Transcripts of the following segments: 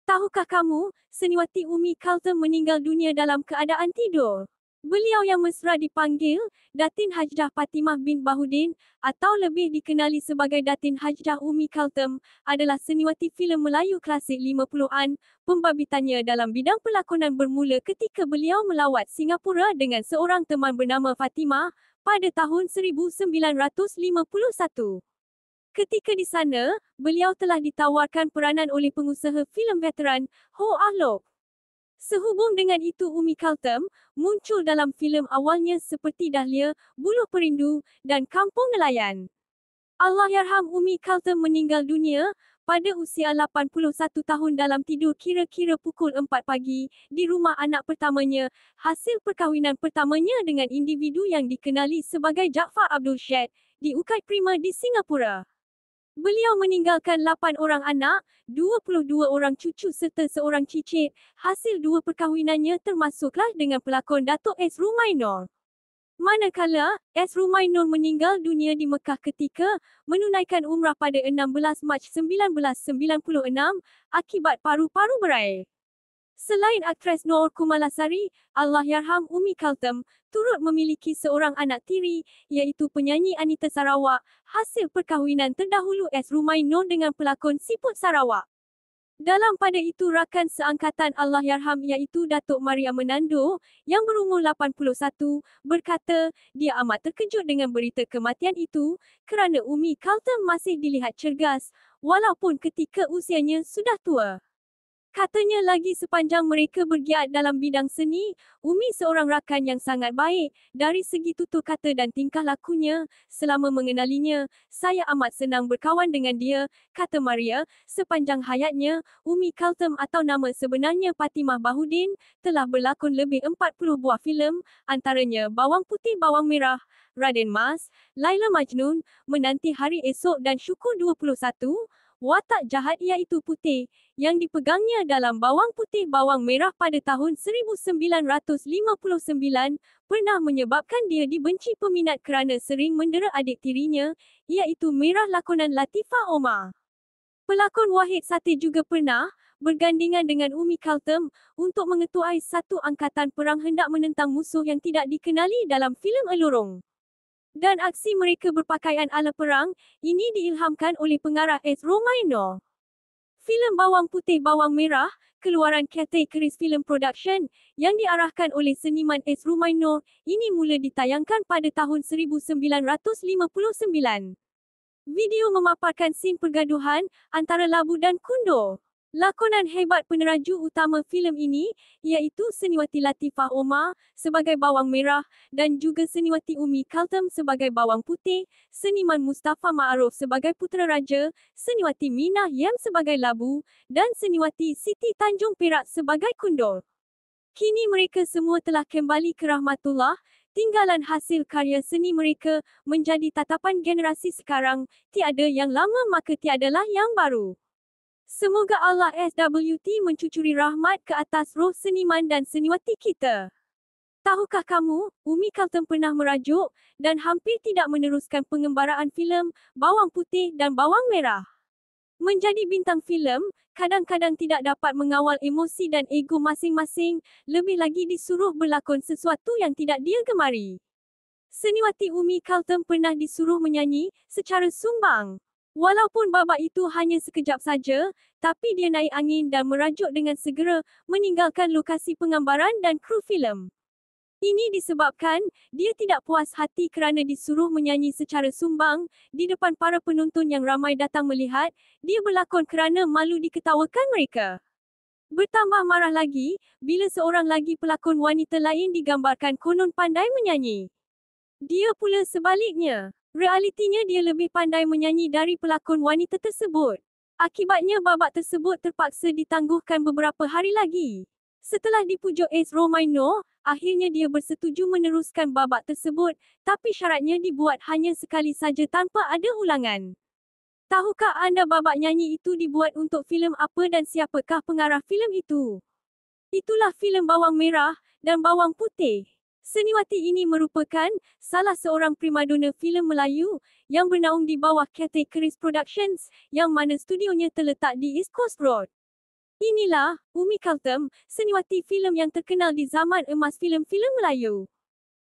Tahukah kamu, Seniwati Umi Kalteng meninggal dunia dalam keadaan tidur? Beliau yang mesra dipanggil Datin Hajdah Fatimah bin Bahudin atau lebih dikenali sebagai Datin Hajdah Umi Kalteng adalah seniwati filem Melayu klasik 50-an. Pembabitannya dalam bidang pelakonan bermula ketika beliau melawat Singapura dengan seorang teman bernama Fatimah pada tahun 1951. Ketika di sana, beliau telah ditawarkan peranan oleh pengusaha filem veteran, Ho Ah Look. Sehubung dengan itu Umi Kalteng muncul dalam filem awalnya seperti Dahlia, Buluh Perindu, dan Kampung Nelayan. Allahyarham Umi Kalteng meninggal dunia pada usia 81 tahun dalam tidur kira-kira pukul 4 pagi di rumah anak pertamanya, hasil perkahwinan pertamanya dengan individu yang dikenali sebagai Jaafar Abdul Syed, di Ukai Prima di Singapura. Beliau meninggalkan 8 orang anak, 22 orang cucu serta seorang cicit, hasil dua perkahwinannya termasuklah dengan pelakon Datuk S. Rumainur. Manakala, S. Rumainur meninggal dunia di Mekah ketika menunaikan umrah pada 16 Mac 1996 akibat paru-paru berair. Selain aktris Noor Kumalasari, Allahyarham Umi Kalteng turut memiliki seorang anak tiri, iaitu penyanyi Anita Sarawak, hasil perkahwinan terdahulu S. Rumainur dengan pelakon Siput Sarawak. Dalam pada itu rakan seangkatan Allahyarham iaitu Datuk Maria Menando, yang berumur 81, berkata, dia amat terkejut dengan berita kematian itu, kerana Umi Kalteng masih dilihat cergas, walaupun ketika usianya sudah tua. Katanya lagi sepanjang mereka bergiat dalam bidang seni, Umi seorang rakan yang sangat baik, dari segi tutur kata dan tingkah lakunya, selama mengenalinya, saya amat senang berkawan dengan dia, kata Maria. Sepanjang hayatnya, Umi Kalteng atau nama sebenarnya Fatimah Bahudin, telah berlakon lebih 40 buah filem, antaranya Bawang Putih Bawang Merah, Raden Mas, Laila Majnun, Menanti Hari Esok dan Syukur 21, Watak Jahat iaitu Putih, yang dipegangnya dalam Bawang Putih Bawang Merah pada tahun 1959, pernah menyebabkan dia dibenci peminat kerana sering mendera adik tirinya, iaitu Merah lakonan Latifah Omar. Pelakon Wahid Sateh juga pernah bergandingan dengan Umi Kalteng untuk mengetuai satu angkatan perang hendak menentang musuh yang tidak dikenali dalam filem Elurung. Dan aksi mereka berpakaian ala perang, ini diilhamkan oleh pengarah S. Rumainur. Filem Bawang Putih Bawang Merah, keluaran Cathay Keris Film Production, yang diarahkan oleh seniman S. Rumainur, ini mula ditayangkan pada tahun 1959. Video memaparkan sin pergaduhan antara Labu dan Kundo. Lakonan hebat peneraju utama filem ini, iaitu Seniwati Latifah Omar sebagai Bawang Merah dan juga Seniwati Umi Kalteng sebagai Bawang Putih, Seniman Mustafa Ma'aruf sebagai Putraraja, Seniwati Minah Yam sebagai Labu, dan Seniwati Siti Tanjung Perak sebagai Kundor. Kini mereka semua telah kembali ke rahmatullah, tinggalan hasil karya seni mereka menjadi tatapan generasi sekarang, tiada yang lama maka tiadalah yang baru. Semoga Allah SWT mencucuri rahmat ke atas roh seniman dan seniwati kita. Tahukah kamu, Umi Kalteng pernah merajuk dan hampir tidak meneruskan pengembaraan filem Bawang Putih dan Bawang Merah. Menjadi bintang filem, kadang-kadang tidak dapat mengawal emosi dan ego masing-masing, lebih lagi disuruh berlakon sesuatu yang tidak dia gemari. Seniwati Umi Kalteng pernah disuruh menyanyi secara sumbang. Walaupun babak itu hanya sekejap saja, tapi dia naik angin dan merajuk dengan segera, meninggalkan lokasi penggambaran dan kru filem. Ini disebabkan, dia tidak puas hati kerana disuruh menyanyi secara sumbang, di depan para penonton yang ramai datang melihat, dia berlakon kerana malu diketawakan mereka. Bertambah marah lagi, bila seorang lagi pelakon wanita lain digambarkan konon pandai menyanyi. Dia pula sebaliknya. Realitinya dia lebih pandai menyanyi dari pelakon wanita tersebut. Akibatnya babak tersebut terpaksa ditangguhkan beberapa hari lagi. Setelah dipujuk S. Rumainur, akhirnya dia bersetuju meneruskan babak tersebut, tapi syaratnya dibuat hanya sekali saja tanpa ada ulangan. Tahukah anda babak nyanyi itu dibuat untuk filem apa dan siapakah pengarah filem itu? Itulah filem Bawang Merah dan Bawang Putih. Seniwati ini merupakan salah seorang primadona filem Melayu yang bernaung di bawah Cathay Keris Productions, yang mana studionya terletak di East Coast Road. Inilah Umi Kalthem, seniwati filem yang terkenal di zaman emas filem-filem Melayu.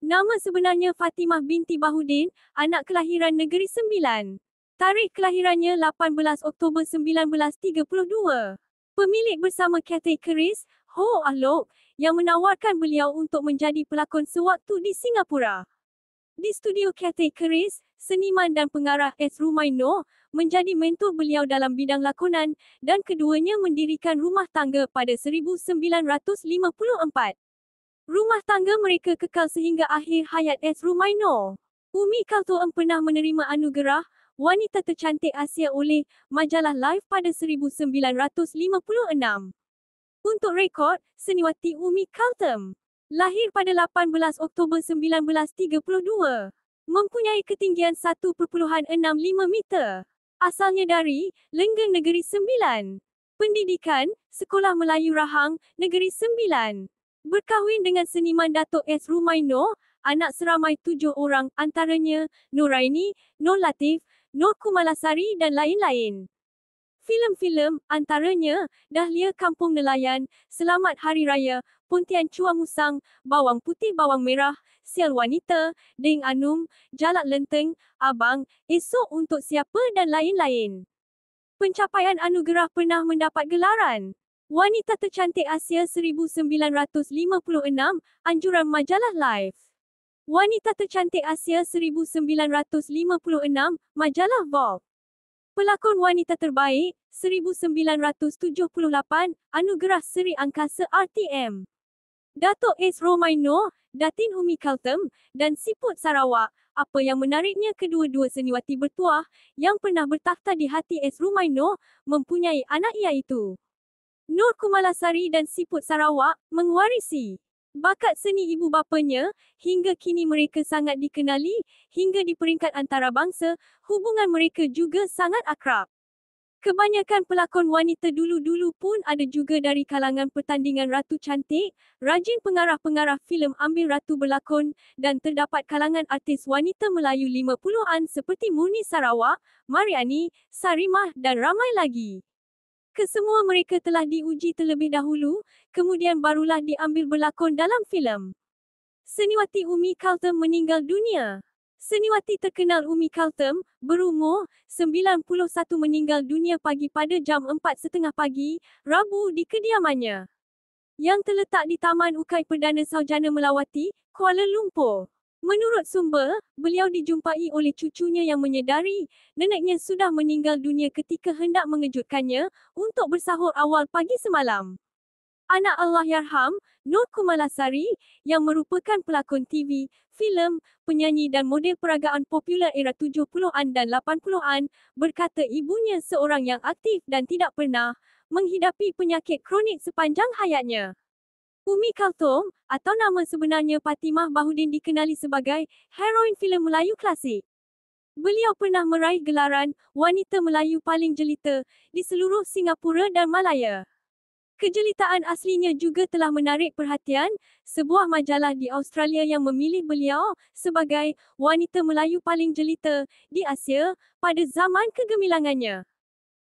Nama sebenarnya Fatimah binti Bahudin, anak kelahiran Negeri Sembilan. Tarikh kelahirannya 18 Oktober 1932. Pemilik bersama Cathay Keris, Ho Ah Lok, yang menawarkan beliau untuk menjadi pelakon sewaktu di Singapura. Di studio Cathay Keris, seniman dan pengarah S. Rumaino menjadi mentor beliau dalam bidang lakonan, dan keduanya mendirikan rumah tangga pada 1954. Rumah tangga mereka kekal sehingga akhir hayat S. Rumaino. Umi Kalthem pernah menerima anugerah Wanita Tercantik Asia oleh majalah Life pada 1956. Untuk rekod, seniwati Umi Kalthem lahir pada 18 Oktober 1932. Mempunyai ketinggian 1.65 meter. Asalnya dari Lenggeng Negeri Sembilan. Pendidikan, Sekolah Melayu Rahang, Negeri Sembilan. Berkahwin dengan seniman Datuk S. Rumaino, anak seramai 7 orang, antaranya Nuraini, Nur Latif, Nur Kumalasari dan lain-lain. Filem-filem, antaranya Dahlia Kampung Nelayan, Selamat Hari Raya, Pontian Cua Musang, Bawang Putih Bawang Merah, Sial Wanita, Deng Anum, Jalak Lenteng, Abang, Esok Untuk Siapa dan lain-lain. Pencapaian anugerah pernah mendapat gelaran Wanita Tercantik Asia 1956, anjuran majalah Life. Wanita Tercantik Asia 1956, majalah Vogue. Pelakon Wanita Terbaik, 1978, anugerah Seri Angkasa RTM. Datuk S. Rumaino, Datin Umi Kalthem, dan Siput Sarawak. Apa yang menariknya, kedua-dua seniwati bertuah yang pernah bertakhta di hati S. Rumaino mempunyai anak, iaitu Nur Kumalasari dan Siput Sarawak, mewarisi bakat seni ibu bapanya. Hingga kini mereka sangat dikenali, hingga di peringkat antarabangsa, hubungan mereka juga sangat akrab. Kebanyakan pelakon wanita dulu-dulu pun ada juga dari kalangan pertandingan Ratu Cantik, rajin pengarah-pengarah filem ambil ratu berlakon, dan terdapat kalangan artis wanita Melayu 50-an seperti Murni Sarawak, Mariani, Sarimah dan ramai lagi. Kesemua mereka telah diuji terlebih dahulu, kemudian barulah diambil berlakon dalam filem. Seniwati Umi Kalthem meninggal dunia. Seniwati terkenal Umi Kalthem, berumur 91, meninggal dunia pagi pada jam 4.30 pagi, Rabu di kediamannya, yang terletak di Taman Ukai Perdana Saujana Melawati, Kuala Lumpur. Menurut sumber, beliau dijumpai oleh cucunya yang menyedari neneknya sudah meninggal dunia ketika hendak mengejutkannya untuk bersahur awal pagi semalam. Anak Allahyarham, Nur Kumalasari, yang merupakan pelakon TV, filem, penyanyi dan model peragaan popular era 70-an dan 80-an, berkata ibunya seorang yang aktif dan tidak pernah menghidapi penyakit kronik sepanjang hayatnya. Umi Kalthem, atau nama sebenarnya Fatimah Bahudin, dikenali sebagai heroin filem Melayu klasik. Beliau pernah meraih gelaran Wanita Melayu Paling Jelita di seluruh Singapura dan Malaya. Kejelitaan aslinya juga telah menarik perhatian sebuah majalah di Australia yang memilih beliau sebagai Wanita Melayu Paling Jelita di Asia pada zaman kegemilangannya.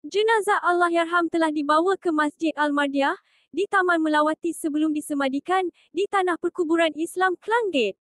Jenazah Allahyarham telah dibawa ke Masjid Al-Mardiah di Taman Melawati sebelum disemadikan di Tanah Perkuburan Islam Klang Gate.